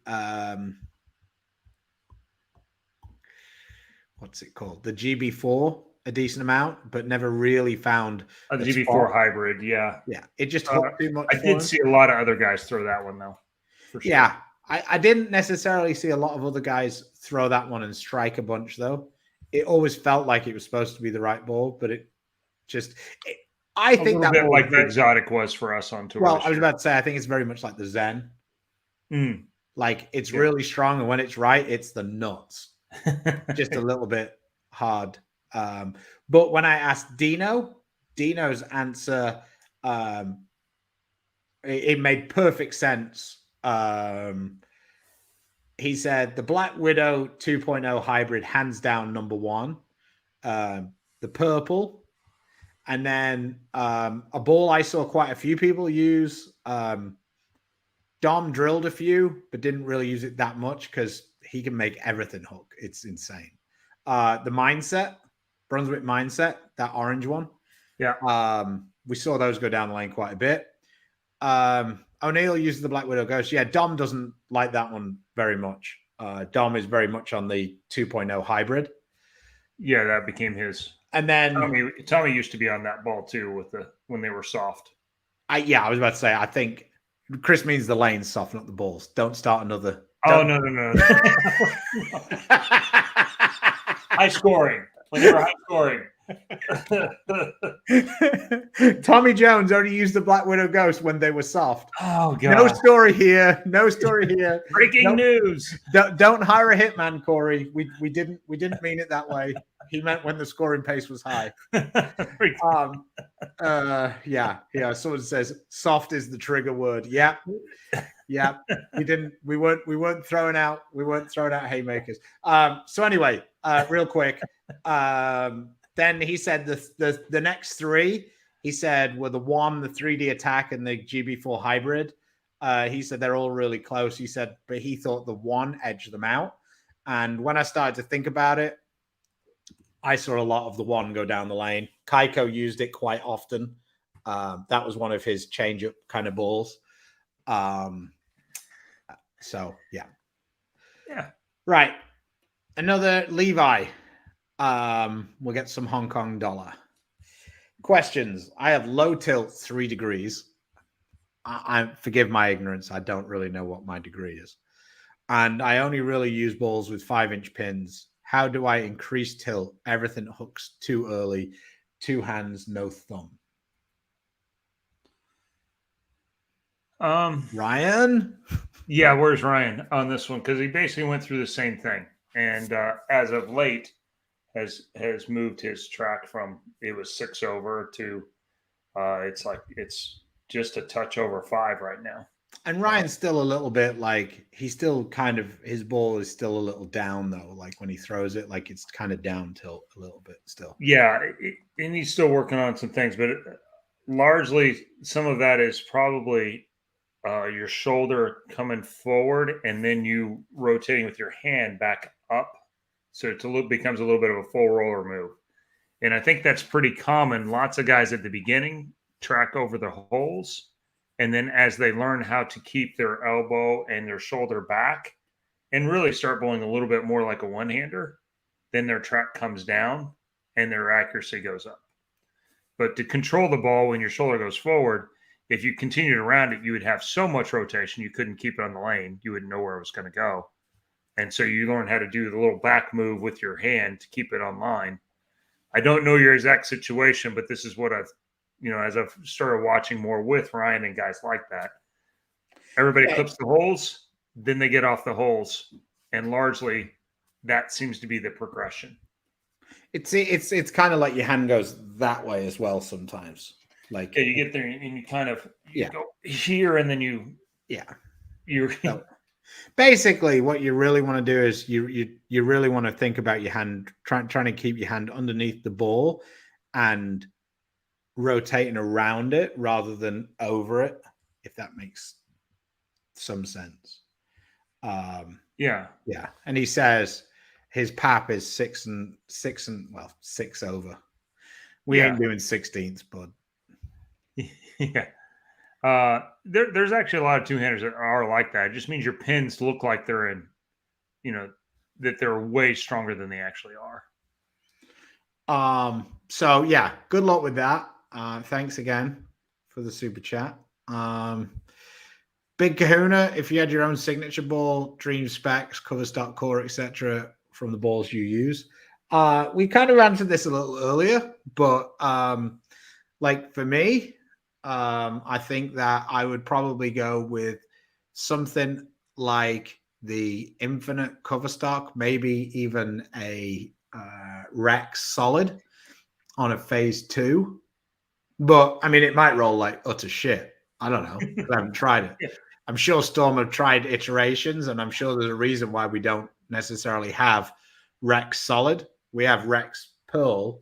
C: what's it called? The GB4 a decent amount, but never really found
B: a GB4 hybrid. Yeah.
C: Yeah. It just hooked too much.
B: I did see a lot of other guys throw that one though. For sure.
C: Yeah. I didn't necessarily see a lot of other guys throw that one and strike a bunch though. It always felt like it was supposed to be the right ball, but I think that ball
B: like the exotic was for us on tour.
C: Well, I was about to say, I think it's very much like the Zen. Like it's really strong, and when it's right, it's the nuts. Just a little bit hard. But when I asked Dino's answer, it made perfect sense. He said the Black Widow 2.0 hybrid, hands down, number one. The purple. And then a ball I saw quite a few people use. Dom drilled a few, but didn't really use it that much because he can make everything hook. It's insane. The Mindset, Brunswick Mindset, that orange one.
B: Yeah.
C: We saw those go down the lane quite a bit. O'Neill uses the Black Widow Ghost. Yeah, Dom doesn't like that one very much. Dom is very much on the 2.0 hybrid.
B: Yeah, that became his.
C: And then
B: Tommy used to be on that ball too when they were soft.
C: I was about to say, I think Chris means the lane's soft, not the balls. Don't start another
B: Oh, no. High scoring. When they were high scoring.
C: Tommy Jones only used the Black Widow Ghost when they were soft.
B: Oh, God.
C: No story here. No story here.
B: Breaking news.
C: Don't hire a hitman, Corey. We didn't mean it that way. He meant when the scoring pace was high. Yeah. Someone says soft is the trigger word. Yeah. We weren't throwing out haymakers. So anyway, real quick. Then he said the next three, he said, were the 3D attack and the GB4 hybrid. He said they're all really close. He said, but he thought the 1 edged them out. And when I started to think about it, I saw a lot of the 1 go down the lane. Kaiko used it quite often. That was one of his change-up kind of balls. So, yeah. Right. Another Levi. We'll get some Hong Kong dollar. Questions. I have low tilt 3 degrees. I forgive my ignorance. I don't really know what my degree is. And I only really use balls with 5-inch pins. How do I increase tilt? Everything hooks too early. 2 hands, no thumb. Ryan?
B: Yeah, where's Ryan on this one? Because he basically went through the same thing. And as of late, has moved his track from it was 6 over to it's just a touch over 5 right now.
C: And Ryan's still a little bit like he's still kind of his ball is still a little down though. Like when he throws it, like it's kind of down tilt a little bit still.
B: Yeah, and he's still working on some things, but largely some of that is probably your shoulder coming forward and then you rotating with your hand back up. So it becomes a little bit of a full roller move. And I think that's pretty common. Lots of guys at the beginning track over the holes. And then as they learn how to keep their elbow and their shoulder back and really start bowling a little bit more like a one-hander, then their track comes down and their accuracy goes up. But to control the ball when your shoulder goes forward, if you continued around it, you would have so much rotation you couldn't keep it on the lane. You wouldn't know where it was going to go. And so you learn how to do the little back move with your hand to keep it on line. I don't know your exact situation, but this is what I've, as I've started watching more with Ryan and guys like that. Everybody clips the holes, then they get off the holes. And largely that seems to be the progression.
C: It's kind of like your hand goes that way as well sometimes. Like
B: you get there and you kind of go here and then you're
C: so, basically what you really want to do is you really want to think about your hand, trying to keep your hand underneath the ball and rotating around it rather than over it, if that makes some sense.
B: Yeah.
C: And he says his pap is 6 over. We ain't doing 16ths, bud.
B: Yeah. There's actually a lot of two-handers that are like that. It just means your pins look like they're in, that they're way stronger than they actually are.
C: So yeah, good luck with that. Thanks again for the super chat. Big Kahuna, if you had your own signature ball, dream specs, cover stock core, etc., from the balls you use. We kind of answered this a little earlier, but like for me, I think that I would probably go with something like the Infinite cover stock, maybe even a Rex Solid on a phase 2. But I mean, it might roll like utter shit. I don't know. I haven't tried it.
B: Yeah.
C: I'm sure Storm have tried iterations, and I'm sure there's a reason why we don't necessarily have Rex Solid. We have Rex Pearl,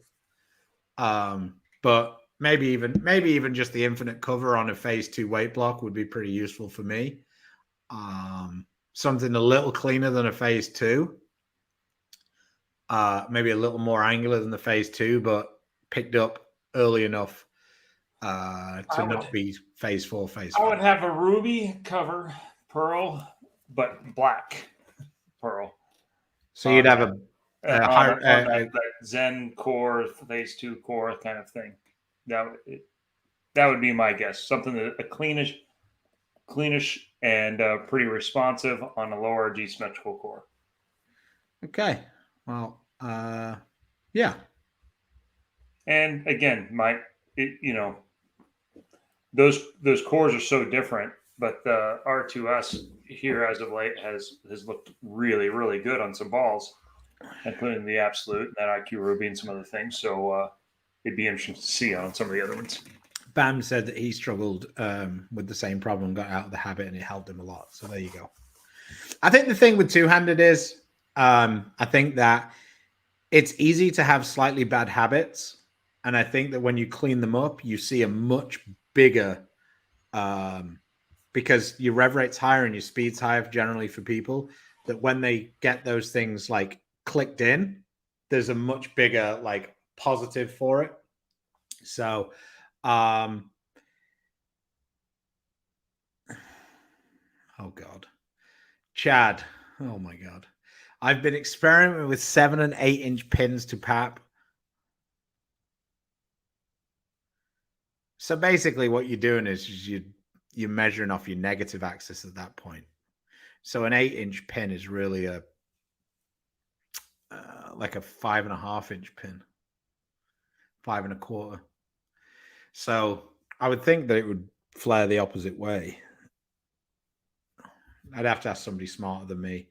C: but maybe even just the Infinite cover on a phase 2 weight block would be pretty useful for me. Something a little cleaner than a phase 2, maybe a little more angular than the phase 2, but picked up early enough to not be phase 4, phase 5.
B: I would have a ruby cover pearl, but black pearl.
C: So you'd have
B: that Zen core, phase 2 core kind of thing. That would be my guess. Something that a cleanish and pretty responsive on a low RG symmetrical core.
C: Okay. Well, yeah.
B: And again, those cores are so different, but the R2S here as of late has looked really, really good on some balls, including the Absolute and that IQ Ruby and some other things. So it'd be interesting to see on some of the other ones.
C: Bam said that he struggled with the same problem, got out of the habit, and it helped him a lot. So there you go. I think the thing with two-handed is, I think that it's easy to have slightly bad habits. And I think that when you clean them up, you see a much bigger, because your rev rate's higher and your speed's higher generally for people, that when they get those things like clicked in, there's a much bigger like positive for it. So, oh God, Chad. Oh my God. I've been experimenting with 7 and 8 inch pins to PAP. So basically what you're doing is you're measuring off your negative axis at that point. So an 8 inch pin is really like a 5.5 inch pin, 5 1/4. So I would think that it would flare the opposite way. I'd have to ask somebody smarter than me.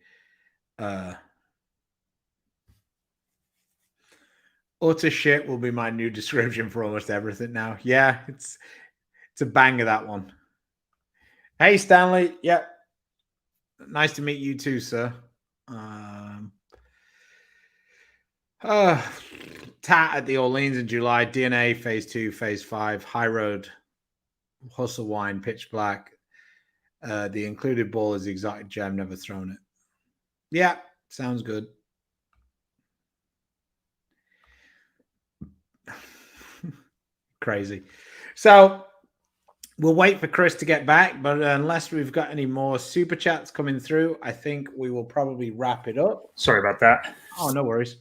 C: Utter shit will be my new description for almost everything now. Yeah, it's a banger, that one. Hey, Stanley. Yep. Nice to meet you too, sir. Tat at the Orleans in July. DNA phase 2, phase 5. High Road, Hustle Wine, Pitch Black. The included ball is the exotic gem. Never thrown it. Yeah, sounds good. Crazy. So we'll wait for Chris to get back, but unless we've got any more super chats coming through, I think we will probably wrap it up.
B: Sorry about that.
C: Oh, no worries.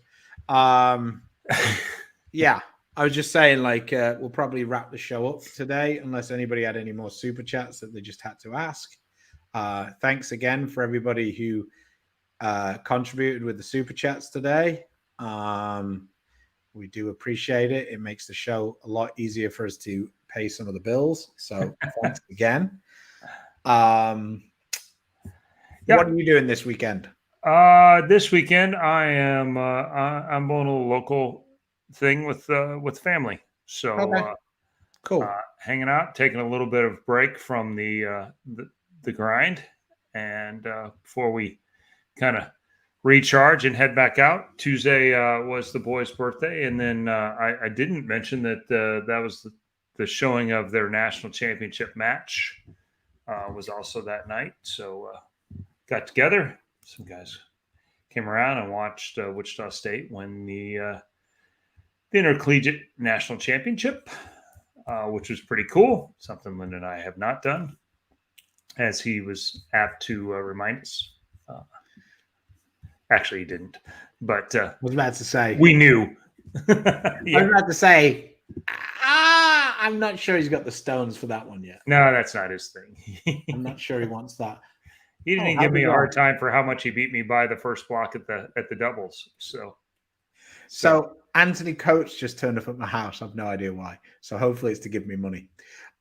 C: Yeah, I was just saying, like, we'll probably wrap the show up today, unless anybody had any more super chats that they just had to ask. Thanks again for everybody who contributed with the super chats today. We do appreciate it. It makes the show a lot easier for us to pay some of the bills. So thanks again. What are you doing this weekend?
B: This weekend I am I'm on a local thing with family. So
C: Okay. Cool.
B: Hanging out, taking a little bit of break from the grind, and before we kind of recharge and head back out. Tuesday was the boys' birthday, and then I didn't mention that that was the showing of their national championship match was also that night. So got together. Some guys came around and watched Wichita State win the intercollegiate national championship, which was pretty cool. Something Lynn and I have not done, as he was apt to remind us. Actually, he didn't, but
C: I was about to say
B: we knew.
C: I was about to say, I'm not sure he's got the stones for that one yet.
B: No, that's not his thing.
C: I'm not sure he wants that.
B: He didn't give me a hard time for how much he beat me by the first block at the doubles. So
C: Anthony Coates just turned up at my house. I've no idea why. So hopefully it's to give me money.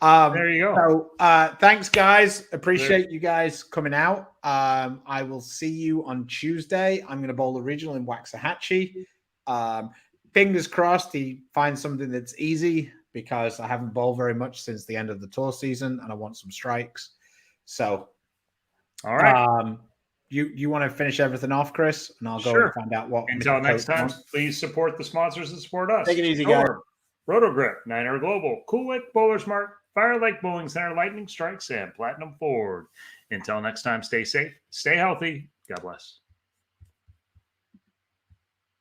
B: There you go.
C: So thanks, guys. Appreciate you guys coming out. I will see you on Tuesday. I'm going to bowl the regional in Waxahachie. Fingers crossed he finds something that's easy, because I haven't bowled very much since the end of the tour season and I want some strikes. So,
B: all right.
C: You want to finish everything off, Chris? And I'll go and find out what.
B: Until next time, please support the sponsors that support us.
C: Take it easy, guys.
B: Roto Grip, Niner Global, Cool Wick, Bowler Smart, Fire Lake Bowling Center, Lightning Strikes, and Platinum Ford. Until next time, stay safe, stay healthy. God bless.